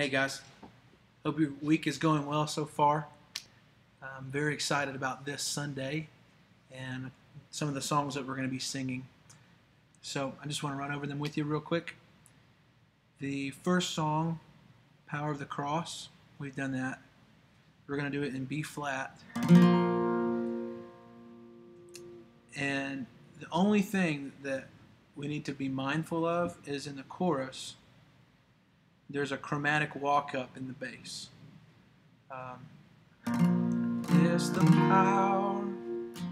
Hey guys, hope your week is going well so far. I'm very excited about this Sunday and some of the songs that we're going to be singing. So I just want to run over them with you real quick. The first song, Power of the Cross, we've done that. We're going to do it in B flat. And the only thing that we need to be mindful of is in the chorus, there's a chromatic walk up in the bass. It's the power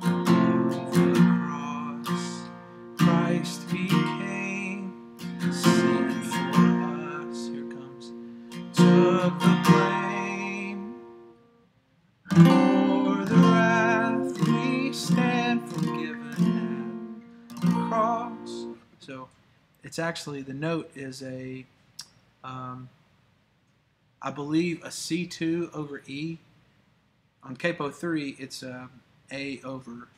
of the cross. Christ became sin for us. Here it comes. Took the blame for the wrath we stand forgiven at the cross. So it's actually, the note is a I believe a C2 over E. On capo 3, it's a over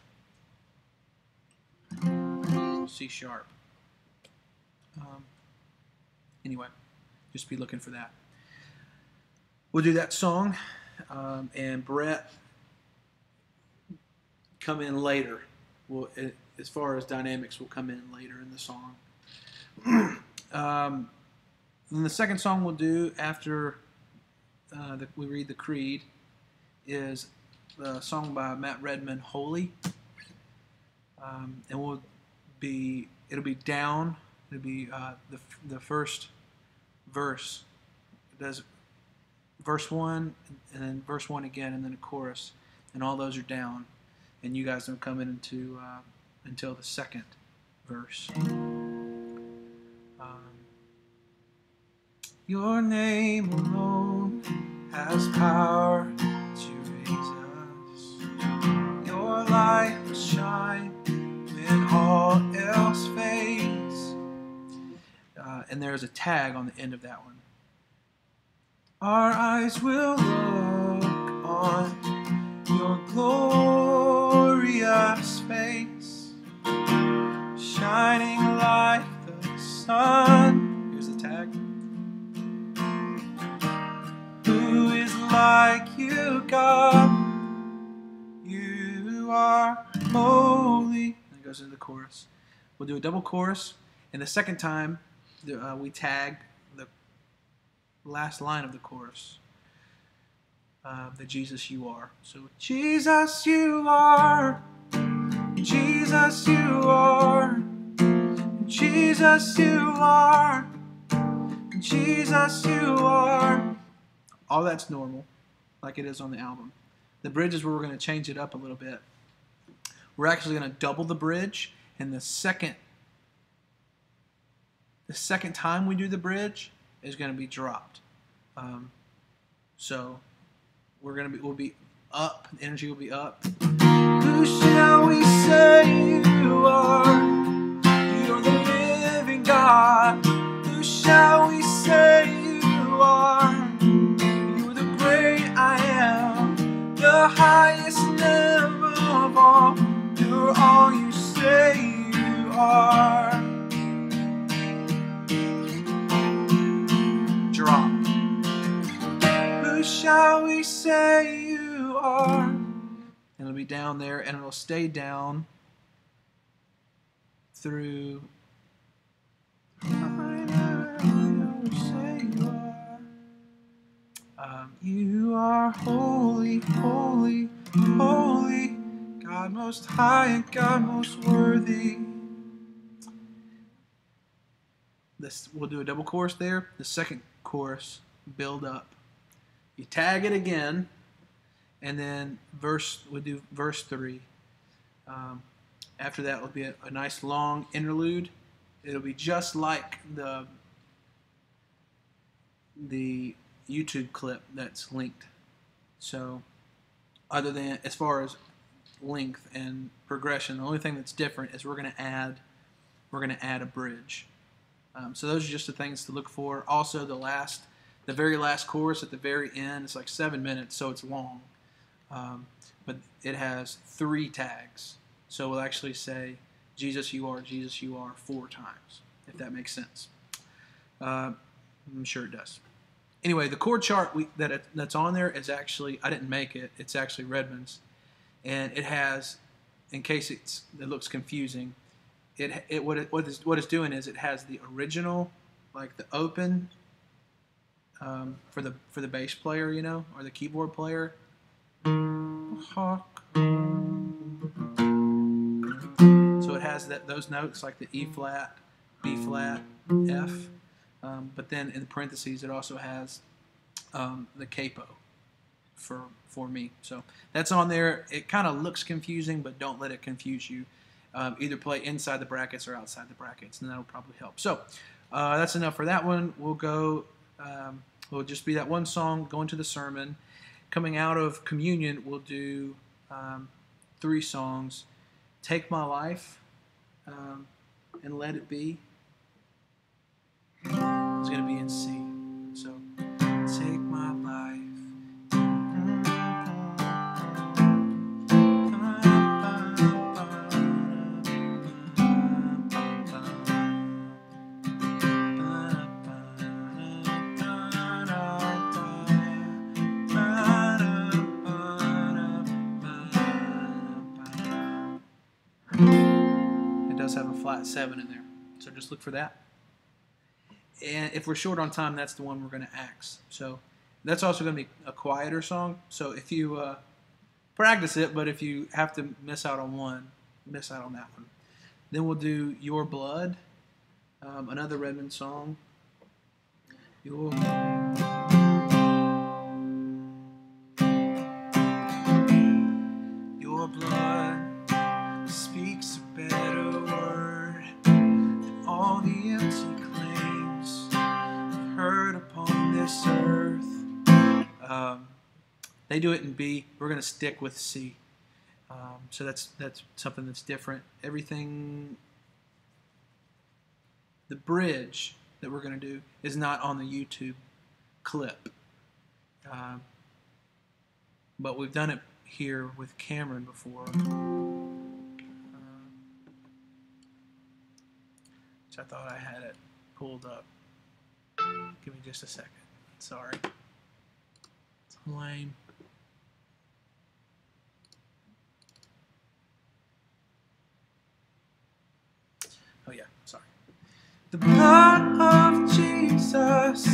C sharp. Anyway, just be looking for that. We'll do that song, and Brett come in later. As far as dynamics, will come in later in the song. Then the second song we'll do after we read the Creed is the song by Matt Redman, Holy. And it'll be down. It'll be the first verse. It does verse 1 and then verse 1 again and then a chorus. And all those are down. And you guys don't come in until the second verse. Your name alone has power to raise us. Your light will shine when all else fades. And there's a tag on the end of that one. Our eyes will look on your glorious face, shining like the sun. Here's the tag. Who is like you, God? You are holy. And it goes into the chorus. We'll do a double chorus, and the second time we tag the last line of the chorus. The Jesus you are. So Jesus you are, Jesus you are, Jesus you are, Jesus you are. All that's normal, like it is on the album. The bridge is where we're going to change it up a little bit. We're actually going to double the bridge, and the second time we do the bridge is going to be dropped. So we'll be up. The energy will be up. Who shall we say you are? You're the living God. Who shall we say you are? The highest level of all, you're all you say you are. Drop. Who shall we say you are? And it'll be down there, and it'll stay down through. You are holy, holy, holy, God most high and God most worthy. We'll do a double chorus there. The second chorus, build up. You tag it again, and then we'll do verse 3. After that will be a nice long interlude. It'll be just like the YouTube clip that's linked. So other than as far as length and progression, the only thing that's different is we're going to add a bridge. So those are just the things to look for. Also the very last chorus at the very end, it's like 7 minutes, so it's long. But it has 3 tags. So we'll actually say Jesus you are 4 times, if that makes sense. I'm sure it does. Anyway, the chord chart that's on there is actually, I didn't make it. It's actually Redmond's, and it has, in case it looks confusing, what it's doing is it has the original, like the open, for the bass player, you know, or the keyboard player. Hawk. So it has those notes like the E flat, B flat, F, but then in parentheses it also has the capo for me. So that's on there. It kind of looks confusing, but don't let it confuse you. Either play inside the brackets or outside the brackets, and that'll probably help. So that's enough for that one. We'll go. We'll just be that one song, go into the sermon. Coming out of communion, we'll do 3 songs. Take My Life, and Let It Be. It's going to be in C. So, take my life. It does have a flat 7 in there, so just look for that. And if we're short on time, that's the one we're going to axe. So that's also going to be a quieter song. So if you practice it, but if you have to miss out on one, miss out on that one. Then we'll do Your Blood, another Redmond song. Your blood speaks a better word than all the empty claims I've heard upon this earth. They do it in B. We're going to stick with C. So that's something that's different. Everything, the bridge that we're going to do is not on the YouTube clip. But we've done it here with Cameron before. Which I thought I had it pulled up. Give me just a second. Sorry. It's lame. Oh yeah, sorry. The blood of Jesus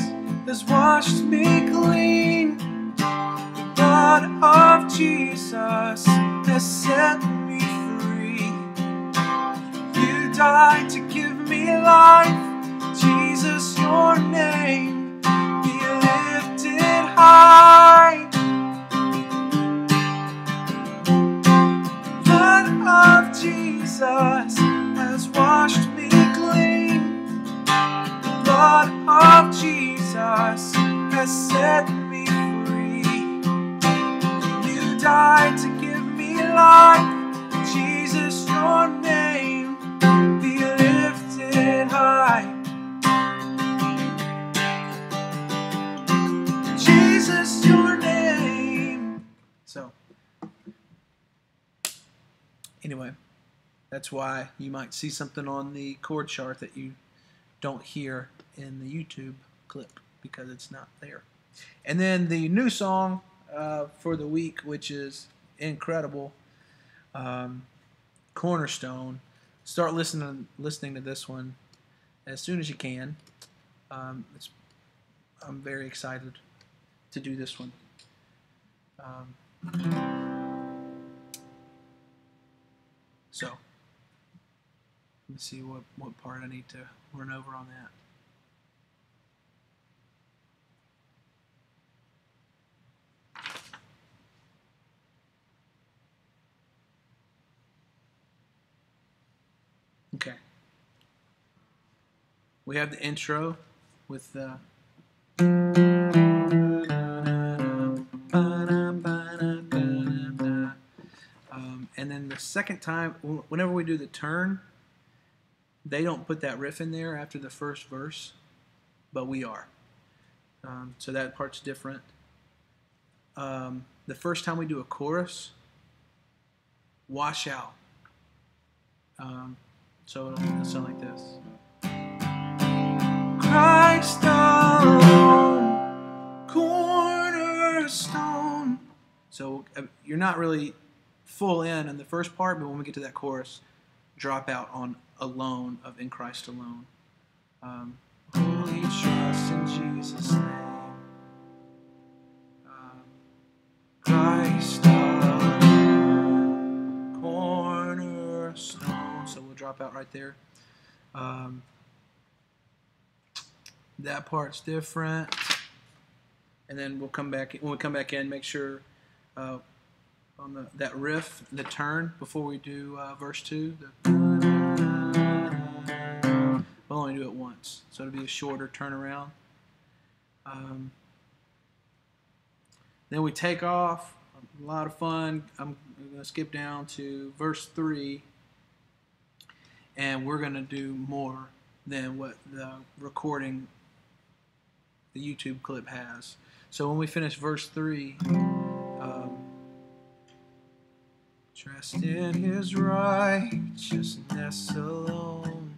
has washed me clean. The blood of Jesus has set me free. You died to give me life. Jesus, your name be lifted high. The blood of Jesus has washed me clean. The blood of Jesus has set me free. You died to give me life. Jesus, your name be lifted high. Jesus, your name. So, anyway, that's why you might see something on the chord chart that you don't hear in the YouTube clip, because it's not there. And then the new song for the week, which is incredible, Cornerstone. Start listening to this one as soon as you can. I'm very excited to do this one. So, let me see what part I need to run over on that. Okay. We have the intro with the and then the second time, whenever we do the turn, they don't put that riff in there after the first verse, but we are. So that part's different. The first time we do a chorus, wash out. So it'll sound like this. Christ alone, you're not really full in the first part, but when we get to that chorus, drop out on alone of In Christ Alone. Only trust in Jesus' name. Christ alone, cornerstone. So we'll drop out right there. That part's different. And then we'll come back, when we come back in, make sure on that riff, the turn, before we do verse 2, we'll only do it once. So it'll be a shorter turnaround. Then we take off. A lot of fun. I'm going to skip down to verse 3. And we're going to do more than what the recording, the YouTube clip has. So when we finish verse 3, trust in his righteousness alone,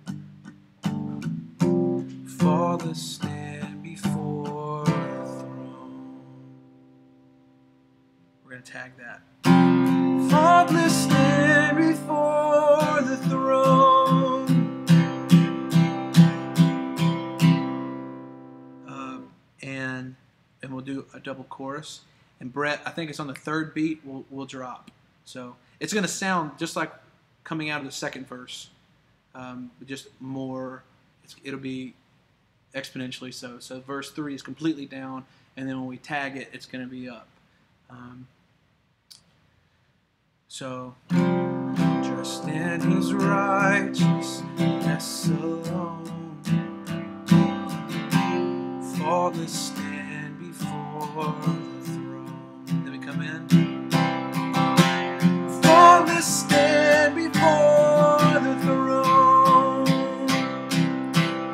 Father, stand before the throne. We're going to tag that. Father, stand before the throne. And we'll do a double chorus. And Brett, I think it's on the third beat, we'll drop. So it's going to sound just like coming out of the second verse, but just more, it'll be exponentially so. So verse 3 is completely down, and then when we tag it, it's going to be up. So, trust in his righteousness alone, Father, stand before the throne. Then we come in. Father, stand before the throne.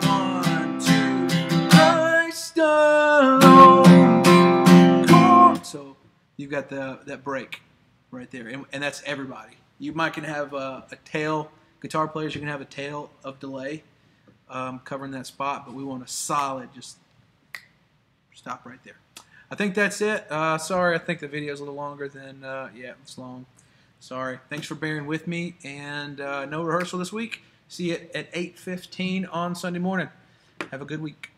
1, 2, Christ alone. So you've got that break right there, and that's everybody. You can have a tail, guitar players, you can have a tail of delay covering that spot, but we want a solid, just stop right there. I think that's it. Sorry, I think the video is a little longer than, yeah, it's long. Sorry. Thanks for bearing with me, and no rehearsal this week. See you at 8:15 on Sunday morning. Have a good week.